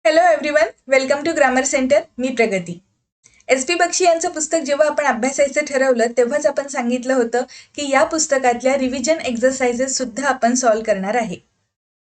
Hello everyone, welcome to grammar centre. मी Pragati. SP Bakshi यांचं पुस्तक जेव्हा आपण अभ्यासायचं ठरवलं तेव्हाच आपण सांगितलं होतं की या पुस्तकातल्या रिव्हिजन एक्सरसाइजेस सुद्धा आपण सॉल्व्ह करणार आहे.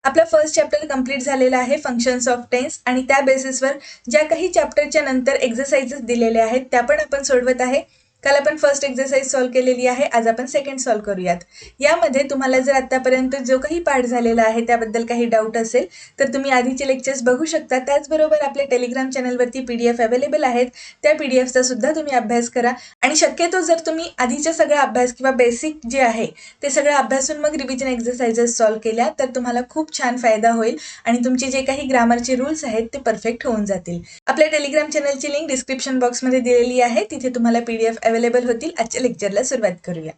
आपला फर्स्ट चॅप्टर कंप्लीट झालेला आहे, फंक्शन्स ऑफ टेन्स, आणि त्या बेसिसवर ज्या काही चॅप्टरच्या नंतर एक्सरसाइजेस दिलेल्या आहेत त्या पण आपण सोडवत आहे. काल आपण फर्स्ट एक्सरसाइज सॉल्व्ह केलेली आहे, आज आपण सेकंड सॉल्व्ह करूयात. यामध्ये तुम्हाला जर आतापर्यंत जो काही पाठ झालेला आहे त्याबद्दल काही डाऊट असेल तर तुम्ही आधीचे लेक्चर्स बघू शकता. त्याचबरोबर आपल्या टेलिग्राम चॅनलवरती PDF अवेलेबल आहेत, त्या PDFचा सुद्धा तुम्ही अभ्यास करा. आणि शक्यतो जर तुम्ही आधीचा सगळा अभ्यास किंवा बेसिक जे आहे ते सगळं अभ्यासून मग रिव्हिजन एक्सरसाइजेस सॉल्व्ह केल्या तर तुम्हाला खूप छान फायदा होईल आणि तुमचे जे काही ग्रामरचे रूल्स आहेत ते परफेक्ट होऊन जातील. आपल्या टेलिग्राम चॅनलची लिंक डिस्क्रिप्शन बॉक्समध्ये दिलेली आहे, तिथे तुम्हाला PDF अवेलेबल होतील. आजच्या लेक्चरला सुरुवात करूया.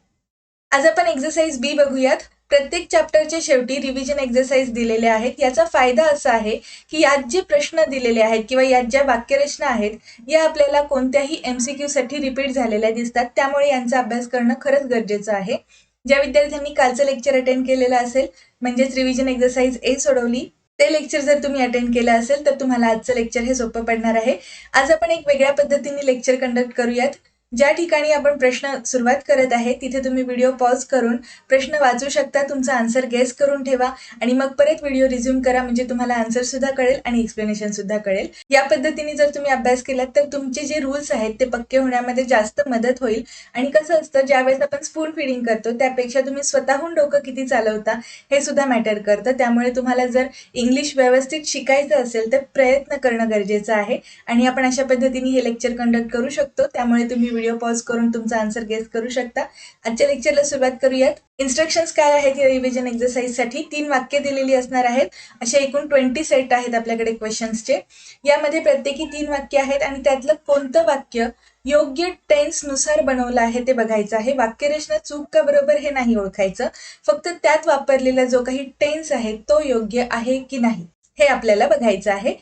आज आपण एक्सरसाइज B बघूयात. प्रत्येक चॅप्टरच्या शेवटी रिव्हिजन एक्सरसाइज दिलेले आहेत. याचा फायदा असा आहे की यात जे प्रश्न दिलेले आहेत किंवा यात ज्या वाक्यरचना आहेत या आपल्याला कोणत्याही MCQ साठी रिपीट झालेल्या दिसतात, त्यामुळे यांचा अभ्यास करणं खरंच गरजेचं आहे. ज्या विद्यार्थ्यांनी कालचं लेक्चर अटेंड केलेलं असेल, म्हणजेच रिव्हिजन एक्सरसाइज A सोडवली, ते लेक्चर जर तुम्ही अटेंड केलं असेल तर तुम्हाला आजचं लेक्चर हे सोपं पडणार आहे. आज आपण एक वेगळ्या पद्धतीने लेक्चर कंडक्ट करूयात. ज्या ठिकाणी आपण प्रश्न सुरुवात करत आहे तिथे तुम्ही व्हिडिओ पॉज करून प्रश्न वाचू शकता, तुमचा आन्सर गेस करून ठेवा आणि मग परत व्हिडिओ रिझ्यूम करा, म्हणजे तुम्हाला आन्सर सुद्धा कळेल आणि एक्सप्लेनेशन सुद्धा कळेल. या पद्धतीने जर तुम्ही अभ्यास केलात तर तुमचे जे रूल्स आहेत ते पक्के होण्यामध्ये जास्त मदत होईल. आणि कसं असतं, ज्यावेळेस आपण स्पून फीडिंग करतो त्यापेक्षा तुम्ही स्वतःहून डोकं किती चालवता हे सुद्धा मॅटर करतं. त्यामुळे तुम्हाला जर इंग्लिश व्यवस्थित शिकायचं असेल तर प्रयत्न करणं गरजेचं आहे आणि आपण अशा पद्धतीने हे लेक्चर कंडक्ट करू शकतो. त्यामुळे तुम्ही व्हिडिओ पॉज करून तुमचा आन्सर गेस करू शकता. आजच्या लेक्चरला सुरुवात करूयात. इन्स्ट्रक्शन्स काय आहेत या रिव्हिजन एक्सरसाइज साठी? 3 वाक्य दिलेली असणार आहेत. असे एकूण 20 सेट आहेत आपल्याकडे क्वेश्चन्सचे. यामध्ये प्रत्येकी 3 वाक्य आहेत आणि त्यातलं कोणतं वाक्य योग्य टेन्स नुसार बनवलं आहे ते बघायचं आहे. वाक्यरचना चूक का बरोबर हे नाही ओळखायचं, फक्त त्यात वापरलेला जो काही टेन्स आहे तो योग्य आहे की नाही हे आपल्याला बघायचं आहे.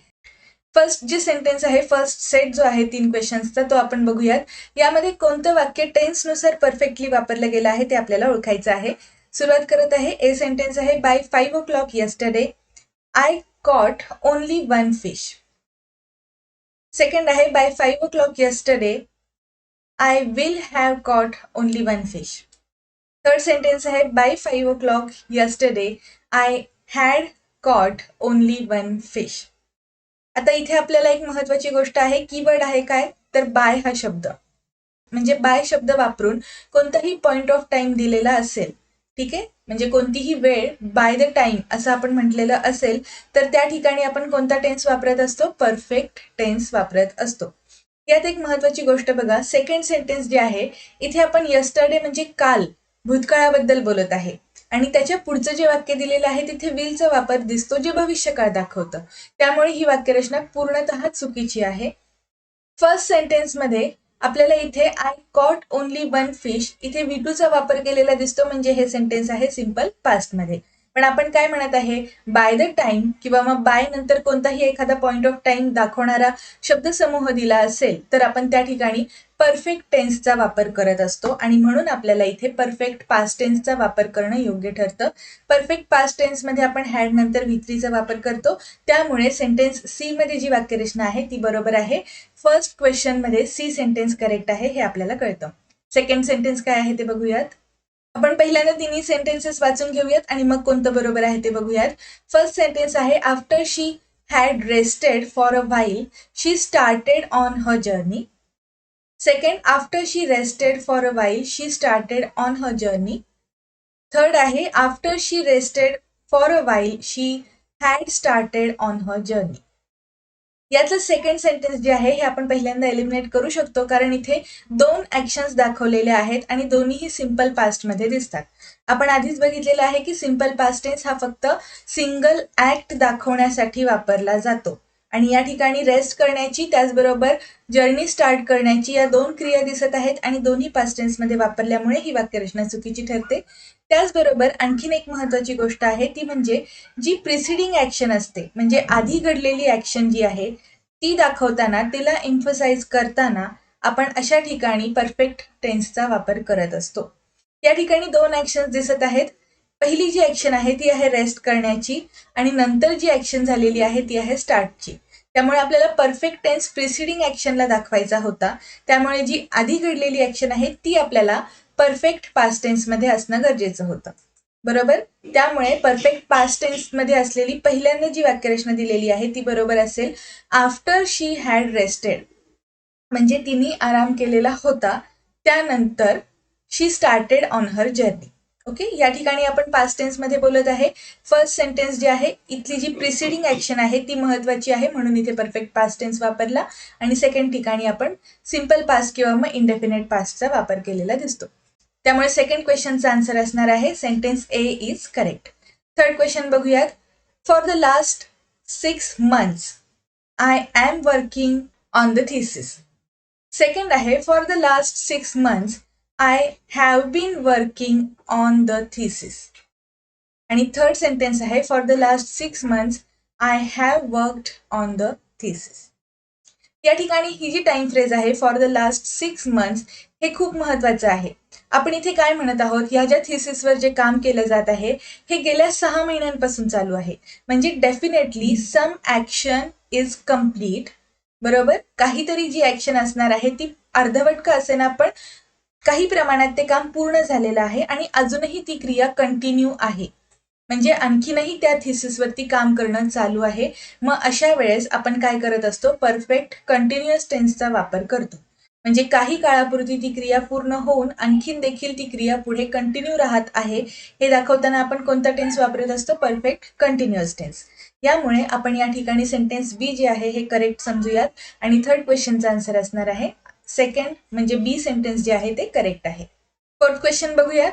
फर्स्ट जे सेंटेन्स आहे, फर्स्ट सेट जो आहे 3 क्वेश्चन्सचा, तो आपण बघूयात. यामध्ये कोणतं वाक्य टेन्स नुसार परफेक्टली वापरलं गेलं आहे ते आपल्याला ओळखायचं आहे. सुरुवात करत आहे. ए सेंटेन्स आहे, by 5 o'clock yesterday I caught only 1 fish. Second आहे, by 5 o'clock yesterday I will have caught only 1 fish. Third sentence आहे, by 5 o'clock yesterday I had caught only 1 fish. आता इथे आपल्याला एक महत्वाची गोष्ट आहे, कीवर्ड आहे काय, तर बाय हा शब्द, म्हणजे बाय शब्द वापरून कोणताही पॉइंट ऑफ टाइम दिलेला असेल, ठीक आहे, म्हणजे कोणतीही वेळ बाय द टाइम असं आपण म्हटलेलं असेल तर त्या ठिकाणी आपण कोणता टेन्स वापरत असतो? परफेक्ट टेन्स वापरत असतो. यात एक महत्वाची गोष्ट बघा, सेकंड सेंटेन्स जे आहे इथे आपण यस्टरडे म्हणजे काल, भूतकाळाबद्दल बोलत आहे आणि त्याच्या पुढचं जे वाक्य दिलेलं आहे तिथे विलचा वापर दिसतो जे भविष्यकाळ दाखवतं. त्यामुळे ही वाक्यरचना पूर्णतः चुकीची आहे. फर्स्ट सेंटेन्स मध्ये आपल्याला इथे आय कॉट ओनली 1 fish इथे V2 चा वापर केलेला दिसतो, म्हणजे हे सेंटेन्स आहे सिंपल पास्ट मध्ये. पण आपण काय म्हणत आहे, बाय द टाइम किंवा मग बाय नंतर कोणताही एखादा पॉइंट ऑफ टाइम दाखवणारा शब्दसमूह दिला असेल तर आपण त्या ठिकाणी परफेक्ट टेन्सचा वापर करत असतो आणि म्हणून आपल्याला इथे परफेक्ट पास्ट टेन्सचा वापर करणं योग्य ठरतं. परफेक्ट पास्ट टेन्स मध्ये आपण हॅड नंतर V3 चा वापर करतो, त्यामुळे सेंटेन्स सी मध्ये जी वाक्यरचना आहे ती बरोबर आहे. फर्स्ट क्वेश्चन मध्ये सी सेंटेन्स करेक्ट आहे हे आपल्याला कळतं. सेकंड सेंटेन्स काय आहे ते बघूयात. आपण पहिल्यांदा तिन्ही सेंटेन्सेस वाचून घेऊयात आणि मग कोणतं बरोबर आहे ते बघूयात. फर्स्ट सेंटेन्स आहे, after she had rested for a while she started on her journey. Second, after she rested for a while she started on her journey. Third आहे, after she rested for a while she had started on her journey. यातलं second sentence जे आहे हे आपण पहिल्यांदा eliminate करू शकतो, कारण इथे 2 ऍक्शन्स दाखवलेले आहेत आणि दोन्हीही सिंपल पास्ट मध्ये दिसतात. आपण आधीच बघितलेलं आहे की सिंपल पास्ट टेन्स हा फक्त सिंगल ऍक्ट दाखवण्यासाठी वापरला जातो आणि या ठिकाणी रेस्ट करण्याची त्याचबरोबर जर्नी स्टार्ट करण्याची या 2 क्रिया दिसत आहेत आणि दोन्ही पास्ट टेन्स मध्ये वापरल्यामुळे ही वाक्यरचना चुकीची ठरते. त्याचबरोबर आणखीन एक महत्वाची गोष्ट आहे ती म्हणजे जी प्रिसिडिंग ऍक्शन असते, म्हणजे आधी घडलेली ऍक्शन जी आहे ती दाखवताना, तिला एम्फसाइज करताना आपण अशा ठिकाणी परफेक्ट टेन्सचा वापर करत असतो. या ठिकाणी 2 ऍक्शन्स दिसत आहेत. पहिली जी ऍक्शन आहे ती आहे रेस्ट करण्याची आणि नंतर जी ऍक्शन झालेली आहे ती आहे स्टार्टची. त्यामुळे आपल्याला परफेक्ट टेन्स प्रिसिडिंग ॲक्शनला दाखवायचा होता. त्यामुळे जी आधी घडलेली ॲक्शन आहे ती आपल्याला परफेक्ट पास्ट टेन्समध्ये असणं गरजेचं होतं. बरोबर. त्यामुळे परफेक्ट पास्ट टेन्समध्ये असलेली पहिल्यांदा जी वाक्यरचना दिलेली आहे ती बरोबर असेल, आफ्टर शी हॅड रेस्टेड, म्हणजे तिने आराम केलेला होता, त्यानंतर she started on her journey. Okay, या ठिकाणी आपण पास्ट टेन्समध्ये बोलत आहे. फर्स्ट सेंटेन्स जे आहे इथली जी प्रिसिडिंग ॲक्शन आहे ती महत्त्वाची आहे, म्हणून इथे परफेक्ट पास्ट टेन्स वापरला. आणि सेकंड ठिकाणी आपण सिम्पल पास्ट किंवा मग इंडेफिनेट पास्टचा वापर केलेला दिसतो. त्यामुळे सेकंड क्वेश्चनचा आन्सर असणार आहे sentence A is correct. Third question बघूयात. For the last 6 months I am working on the thesis. Second आहे for the last 6 months I have been working on the thesis. आणि third sentence आहे for the last 6 months I have worked on the thesis. या ठिकाणी ही जी time phrase आहे for the last 6 months हे खूप महत्वाचं आहे. आपण इथे काय म्हणत आहोत, या ज्या थिसिसवर जे काम केलं जात आहे हे गेल्या 6 महिन्यांपासून चालू आहे. म्हणजे definitely some action is complete. बरोबर, काहीतरी जी ॲक्शन असणार आहे ती अर्धवट का असेना पण काही प्रमाणात ते काम पूर्ण झालेलं आहे आणि अजूनही ती क्रिया कंटिन्यू आहे. म्हणजे आणखीनही त्या थिसिसवरती काम करणं चालू आहे. मग अशा वेळेस आपण काय करत असतो, परफेक्ट कंटिन्युअस टेन्सचा वापर करतो. म्हणजे काही काळापुरती ती क्रिया पूर्ण होऊन आणखीन देखील ती क्रिया पुढे कंटिन्यू राहत आहे हे दाखवताना आपण कोणता टेन्स वापरत असतो, परफेक्ट कंटिन्युअस टेन्स. यामुळे आपण या ठिकाणी सेंटेन्स बी जे आहे हे करेक्ट समजूयात आणि थर्ड क्वेश्चनचा आन्सर असणार आहे सेकंड, म्हणजे बी सेंटेन्स जे आहे ते करेक्ट आहे. फोर्थ क्वेश्चन बघूयात.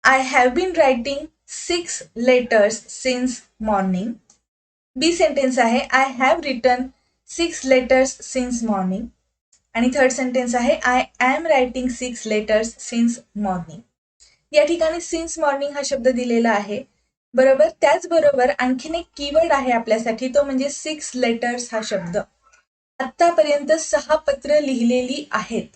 I have been writing 6 letters since morning. B sentence आहे I have written 6 letters since morning. आणि थर्ड सेंटेन्स आहे I am writing 6 letters since morning. या ठिकाणी सिन्स मॉर्निंग हा शब्द दिलेला आहे. बरोबर, त्याचबरोबर आणखीन एक कीवर्ड आहे आपल्यासाठी, तो म्हणजे 6 letters हा शब्द. आतापर्यंत 6 पत्र लिहिलेली आहेत.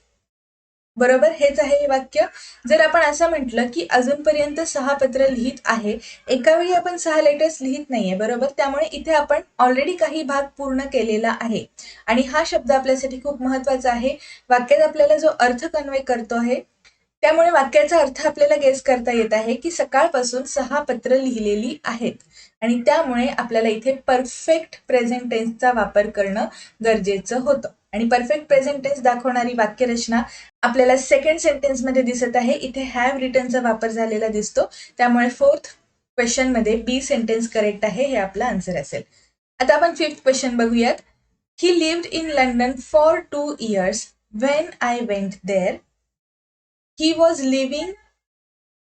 बरोबर, हेच आहे हे वाक्य. जर आपण असं म्हटलं की अजूनपर्यंत 6 पत्र लिहित आहे, एका वेळी आपण 6 लेटर्स लिहित नाहीये. बरोबर, त्यामुळे इथे आपण ऑलरेडी काही भाग पूर्ण केलेला आहे आणि हा शब्द आपल्यासाठी खूप महत्वाचा आहे. वाक्यात आपल्याला जो अर्थ कन्वे करतो आहे त्यामुळे वाक्याचा अर्थ आपल्याला गेस करता येत आहे की सकाळपासून 6 पत्र लिहिलेली आहेत आणि त्यामुळे आपल्याला इथे परफेक्ट प्रेझेंट टेन्सचा वापर करणं गरजेचं होतं. आणि परफेक्ट प्रेझेंट टेन्स दाखवणारी वाक्यरचना आपल्याला सेकंड सेंटेन्समध्ये दिसत आहे. इथे हॅव रिटनचा वापर झालेला दिसतो. त्यामुळे फोर्थ क्वेश्चनमध्ये बी सेंटेन्स करेक्ट आहे, हे आपला आन्सर असेल. आता आपण फिफ्थ क्वेश्चन बघूयात. He lived in London for 2 years when I went there. He was living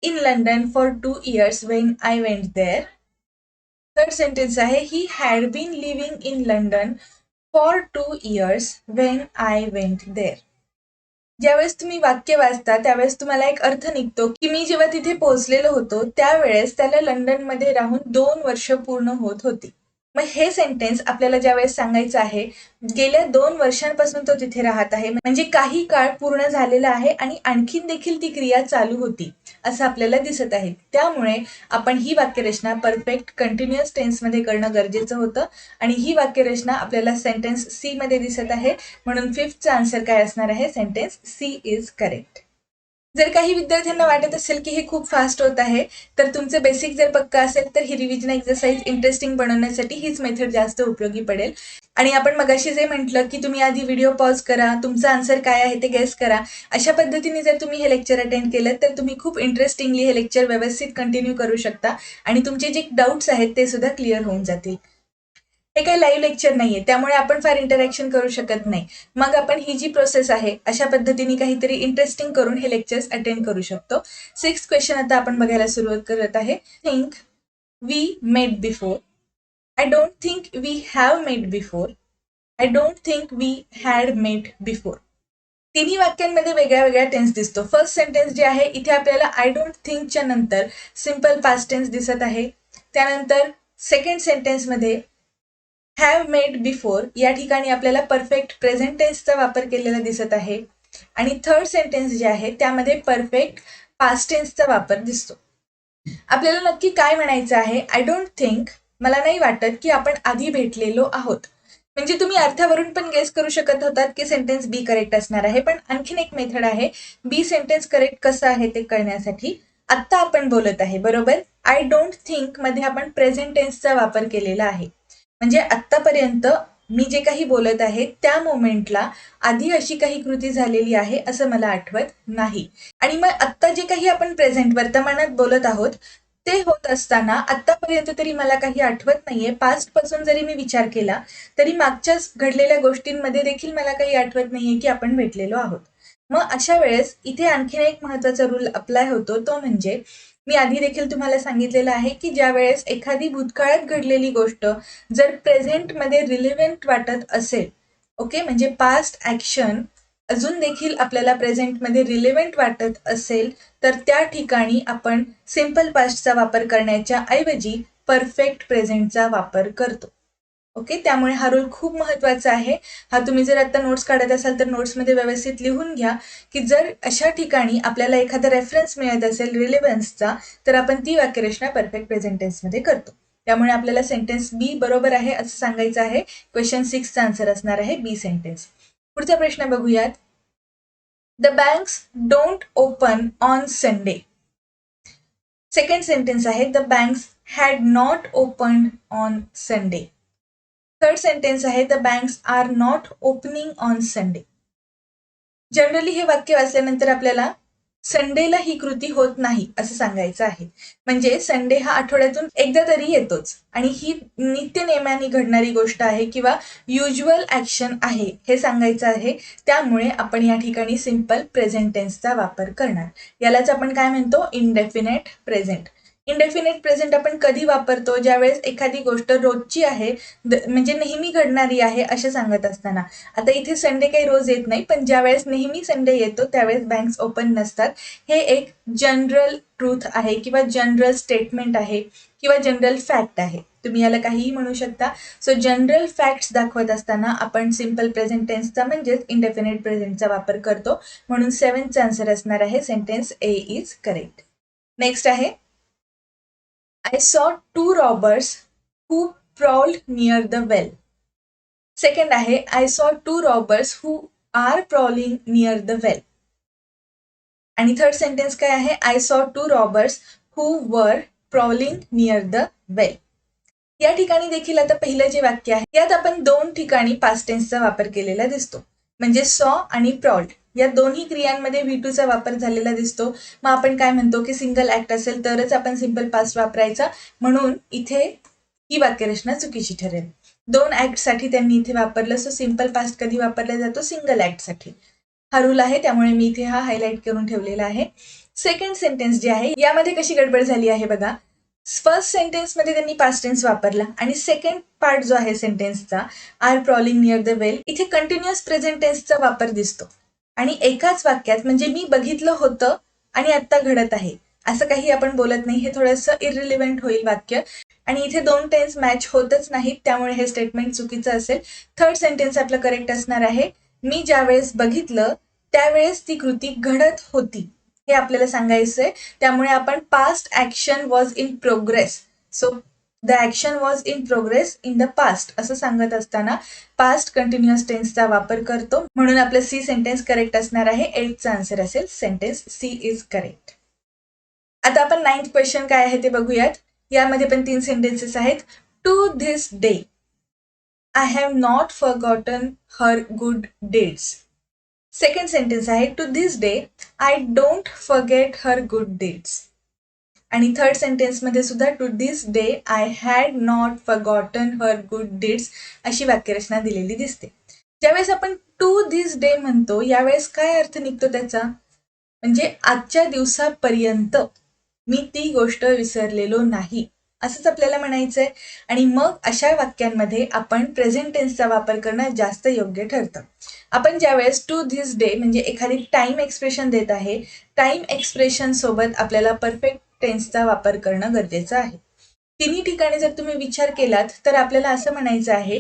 in London for 2 years when I went there. Third sentence आहे he had been living in London for 2 years when I went there. ज्यावेळेस तुम्ही वाक्य वाचता त्यावेळेस तुम्हाला एक अर्थ निघतो की मी जेव्हा तिथे पोहोचलेलो होतो त्यावेळेस त्याला लंडनमध्ये राहून 2 वर्ष पूर्ण होत होती. मग हे सेंटेन्स आपल्याला ज्यावेळेस सांगायचं आहे गेल्या 2 वर्षांपासून तो तिथे राहत आहे, म्हणजे काही काळ पूर्ण झालेला आहे आणि आणखीन देखील ती क्रिया चालू होती असं आपल्याला दिसत आहे. त्यामुळे आपण ही वाक्यरचना परफेक्ट कंटिन्युअस टेन्समध्ये करणं गरजेचं होतं आणि ही वाक्यरचना आपल्याला सेंटेन्स सी मध्ये दिसत आहे, म्हणून फिफ्थचा आन्सर काय असणार आहे, सेंटेन्स सी इज करेक्ट. जर काही विद्यार्थ्यांना वाटत असेल की हे खूप फास्ट होत आहे तर तुमचं बेसिक जर पक्का असेल तर ही रिव्हिजन एक्सरसाइज इंटरेस्टिंग बनवण्यासाठी हीच मेथड जास्त उपयोगी पडेल. आणि आपण मगाशी जे म्हटलं की तुम्ही आधी व्हिडिओ पॉज करा, तुमचा आन्सर काय आहे ते गेस करा, अशा पद्धतीने जर तुम्ही हे लेक्चर अटेंड केलं तर तुम्ही खूप इंटरेस्टिंगली हे लेक्चर व्यवस्थित कंटिन्यू करू शकता आणि तुमचे जे डाऊट्स आहेत ते सुद्धा क्लिअर होऊन जातील. हे काही लाईव्ह लेक्चर नाहीये त्यामुळे आपण फार इंटरॅक्शन करू शकत नाही. मग आपण ही जी प्रोसेस आहे अशा पद्धतीने काहीतरी इंटरेस्टिंग करून हे लेक्चर्स अटेंड करू शकतो. 6th क्वेश्चन आता आपण बघायला सुरुवात करत आहे. Think we made before. I don't think we have made before. I don't think we had made before. तिन्ही वाक्यांमध्ये वेगळ्या वेगळ्या टेन्स दिसतो. फर्स्ट सेंटेन्स जे आहे इथे आपल्याला आय डोंट थिंकच्या नंतर सिम्पल पास्ट टेन्स दिसत आहे. त्यानंतर सेकंड सेंटेन्समध्ये हॅव मेड बिफोर या ठिकाणी आपल्याला परफेक्ट प्रेझेंट टेन्सचा वापर केलेला दिसत आहे आणि थर्ड सेंटेन्स जे आहे त्यामध्ये परफेक्ट पास्ट टेन्सचा वापर दिसतो. आपल्याला नक्की काय म्हणायचं आहे, आय डोंट थिंक मला नाही वाटत की आपण आधी भेटलेलो आहोत. म्हणजे तुम्ही अर्थावरून पण गेस करू शकत होतात की सेंटेन्स बी करेक्ट असणार आहे, पण आणखीन एक मेथड आहे बी सेंटेन्स करेक्ट कसं आहे ते कळण्यासाठी. आत्ता आपण बोलत आहे बरोबर, आय डोंट थिंक मध्ये आपण प्रेझेंट टेन्सचा वापर केलेला आहे. म्हणजे आत्तापर्यंत मी जे काही बोलत आहे त्या मोमेंटला आधी अशी काही कृती झालेली आहे असं मला आठवत नाही. आणि मग आत्ता जे काही आपण प्रेझेंट वर्तमानात बोलत आहोत ते होत असताना आत्तापर्यंत तरी मला काही आठवत नाहीये. पास्ट पासून जरी मी विचार केला तरी मागच्या घडलेल्या गोष्टींमध्ये देखील मला काही आठवत नाहीये की आपण भेटलेलो आहोत. मग अशा वेळेस इथे आणखीन एक महत्वाचा रूल अप्लाय होतो, तो म्हणजे मी आधी देखील तुम्हाला सांगितलेलं आहे की ज्या वेळेस एखादी भूतकाळात घडलेली गोष्ट जर प्रेझेंटमध्ये रिलेव्हंट वाटत असेल, ओके, म्हणजे पास्ट ऍक्शन अजून देखील आपल्याला प्रेझेंटमध्ये रिलेव्हंट वाटत असेल तर त्या ठिकाणी आपण सिंपल पास्टचा वापर करण्याच्या ऐवजी परफेक्ट प्रेझेंटचा वापर करतो. ओके, त्यामुळे हा रूल खूप महत्वाचा आहे. हा तुम्ही जर आता नोट्स काढत असाल तर नोट्समध्ये व्यवस्थित लिहून घ्या की जर अशा ठिकाणी आपल्याला एखादा रेफरन्स मिळत असेल रिलेव्हन्सचा तर आपण ती वाक्यरचना परफेक्ट प्रेझेंट टेन्समध्ये करतो. त्यामुळे आपल्याला सेंटेन्स बी बरोबर आहे असं सांगायचं आहे. क्वेश्चन 6चा आन्सर असणार आहे बी सेंटेन्स. पुढचा प्रश्न बघूयात. The banks don't open on Sunday. Second sentence आहे the banks had not open on Sunday. Third sentence आहे the banks are not opening on Sunday. Generally हे वाक्य वाचल्यानंतर आपल्याला संडेला ही कृती होत नाही असं सांगायचं आहे. म्हणजे संडे हा आठवड्यातून एकदा तरी येतोच आणि ही नित्य नेमाने घडणारी गोष्ट आहे किंवा युज्युअल ऍक्शन आहे हे सांगायचं आहे. त्यामुळे आपण या ठिकाणी सिंपल प्रेझेंट टेन्सचा वापर करणार. यालाच आपण काय म्हणतो, इनडेफिनेट प्रेझेंट. इनडेफिनेट प्रेझेंट आपण कधी वापरतो, ज्यावेळेस एखादी गोष्ट रोजची आहे म्हणजे नेहमी घडणारी आहे असे सांगत असताना. आता इथे संडे काही रोज येत नाही, पण ज्यावेळेस नेहमी संडे येतो त्यावेळेस बँक्स ओपन नसतात. हे एक जनरल ट्रूथ आहे किंवा जनरल स्टेटमेंट आहे किंवा जनरल फॅक्ट आहे. तुम्ही याला काहीही म्हणू शकता. सो जनरल फॅक्ट्स दाखवत असताना आपण सिंपल प्रेझेंट टेन्सचा म्हणजेच इनडेफिनेट प्रेझेंटचा वापर करतो. म्हणून 7th आन्सर असणार आहे sentence A is correct. Next आहे I saw two robbers who prowled near the well. Second आहे I saw two robbers who are prowling near the well. आणि थर्ड सेंटेन्स काय आहे, I saw two robbers who were prowling near the well. या ठिकाणी देखील आता पहिलं जे वाक्य आहे यात आपण दोन ठिकाणी पास्ट टेन्सचा वापर केलेला दिसतो. म्हणजे सॉ आणि प्रॉल्ड या दोन्ही क्रियांमध्ये V2 चा वापर झालेला दिसतो. मग आपण काय म्हणतो की सिंगल ऍक्ट असेल तरच आपण सिंपल पास्ट वापरायचा, म्हणून इथे ही वाक्यरचना चुकीची ठरेल. दोन ऍक्ट साठी त्यांनी इथे वापरलं. सो सिंपल पास्ट कधी वापरला जातो, सिंगल ऍक्ट साठी. हा रूल आहे, त्यामुळे मी इथे हा हायलाइट करून ठेवलेला आहे. सेकंड सेंटेन्स जे आहे यामध्ये कशी गडबड झाली आहे बघा. फर्स्ट सेंटेन्समध्ये त्यांनी पास्ट टेन्स वापरला आणि सेकंड पार्ट जो आहे सेंटेन्सचा आर प्रॉलिंग नियर द वेल इथे कंटिन्युअस प्रेझेंट टेन्सचा वापर दिसतो. आणि एकाच वाक्यात म्हणजे मी बघितलं होतं आणि आता घडत आहे असं काही आपण बोलत नाही. हे थोडंसं इररिलेव्हंट होईल वाक्य आणि इथे दोन टेन्स मॅच होतच नाहीत, त्यामुळे हे स्टेटमेंट चुकीचं असेल. थर्ड सेंटेन्स आपलं करेक्ट असणार आहे. मी ज्यावेळेस बघितलं त्यावेळेस ती कृती घडत होती हे आपल्याला सांगायचंय. त्यामुळे आपण past action was in progress. So the action was in progress in the past असं सांगत असताना पास्ट कंटिन्युअस टेन्सचा वापर करतो. म्हणून आपलं सी सेंटेन्स करेक्ट असणार आहे. 8th आन्सर असेल सेंटेन्स सी इज करेक्ट. आता आपण 9th क्वेश्चन काय आहे ते बघूयात. यामध्ये पण 3 सेंटेन्सेस आहेत. To this day I have not forgotten her good deeds. Second sentence आहे to this day I don't forget her good deeds. आणि थर्ड सेंटेन्समध्ये सुद्धा to this day I had not forgotten her good deeds अशी वाक्यरचना दिलेली दिसते. ज्यावेळेस आपण टू धिस डे म्हणतो यावेळेस काय अर्थ निघतो त्याचा, म्हणजे आजच्या दिवसापर्यंत मी ती गोष्ट विसरलेलो नाही असंच आपल्याला म्हणायचंय. आणि मग अशा वाक्यांमध्ये आपण प्रेझेंट टेन्सचा वापर करणं जास्त योग्य ठरतं. आपण ज्यावेळेस टू धिस डे म्हणजे एखादी टाइम एक्सप्रेशन देत आहे, टाइम एक्सप्रेशन सोबत आपल्याला परफेक्ट टेन्सचा वापर करणं गरजेचं आहे. तिन्ही ठिकाणी जर तुम्ही विचार केलात तर आपल्याला असं म्हणायचं आहे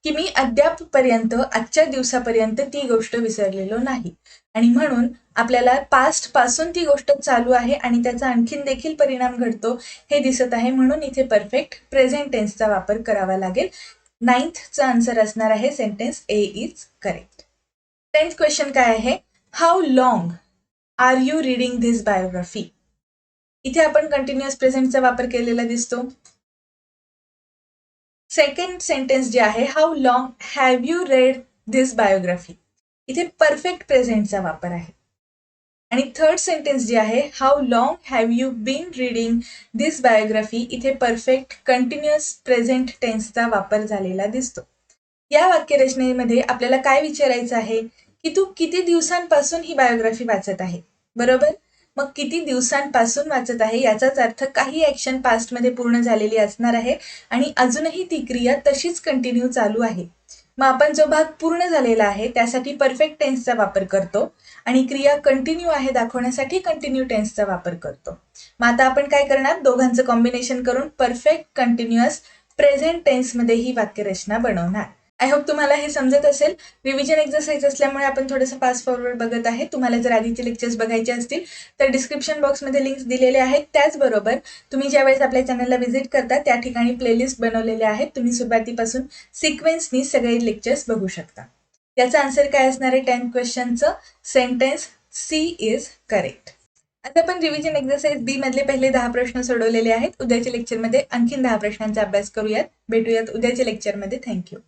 की मी अद्यापपर्यंत आजच्या दिवसापर्यंत ती गोष्ट विसरलेलो नाही. आणि म्हणून आपल्याला पास्ट पासून ती गोष्ट चालू आहे आणि त्याचा आणखीन देखील परिणाम घडतो हे दिसत आहे. म्हणून इथे परफेक्ट प्रेझेंट टेन्सचा वापर करावा लागेल. 9thचा आन्सर असणार आहे sentence A is correct. 10th question काय आहे? How long are you reading this biography? इथे आपण कंटिन्युअस प्रेझेंटचा वापर केलेला दिसतो. सेकंड सेंटेन्स जे आहे, how long have you read this biography? इथे परफेक्ट प्रेझेंटचा वापर आहे. आणि थर्ड सेंटेन्स जे आहे, how long have you been reading this biography? इथे परफेक्ट कंटिन्युअस प्रेझेंट टेन्सचा वापर झालेला दिसतो. या वाक्यरचनेमध्ये आपल्याला काय विचारायचं आहे की तू किती दिवसांपासून ही बायोग्राफी वाचत आहे, बरोबर? मग किती दिवसांपासून वाचत आहे याचाच अर्थ काही ऍक्शन पास्टमध्ये पूर्ण झालेली असणार आहे आणि अजूनही ती क्रिया तशीच कंटिन्यू चालू आहे. मग आपण जो भाग पूर्ण झालेला आहे त्यासाठी परफेक्ट टेन्सचा वापर करतो आणि क्रिया कंटिन्यू आहे दाखवण्यासाठी कंटिन्यू टेन्सचा वापर करतो. मग आता आपण काय करणार? दोघांचं कॉम्बिनेशन करून परफेक्ट कंटिन्युअस प्रेझेंट टेन्समध्ये ही वाक्यरचना बनवणार. आय होप तुम्हाला हे समजत असेल. रिव्हिजन एक्सरसाइज असल्यामुळे आपण थोडंसं फास्ट फॉरवर्ड बघत आहे. तुम्हाला जर आधीचे लेक्चर्स बघायचे असतील तर डिस्क्रिप्शन बॉक्समध्ये लिंक्स दिलेले आहेत. त्याचबरोबर तुम्ही ज्यावेळेस आपल्या चॅनलला व्हिजिट करता त्या ठिकाणी प्लेलिस्ट बनवलेले आहेत. तुम्ही सुरुवातीपासून सिक्वेन्सनी सगळे लेक्चर्स बघू शकता. याचा आन्सर काय असणार आहे 10th क्वेश्चनचं? Sentence C is correct. आता आपण रिव्हिजन एक्सरसाइज बी मधले पहिले 10 प्रश्न सोडवलेले आहेत. उद्याच्या लेक्चरमध्ये आणखीन 10 प्रश्नांचा अभ्यास करूयात. भेटूयात उद्याच्या लेक्चरमध्ये. थँक्यू.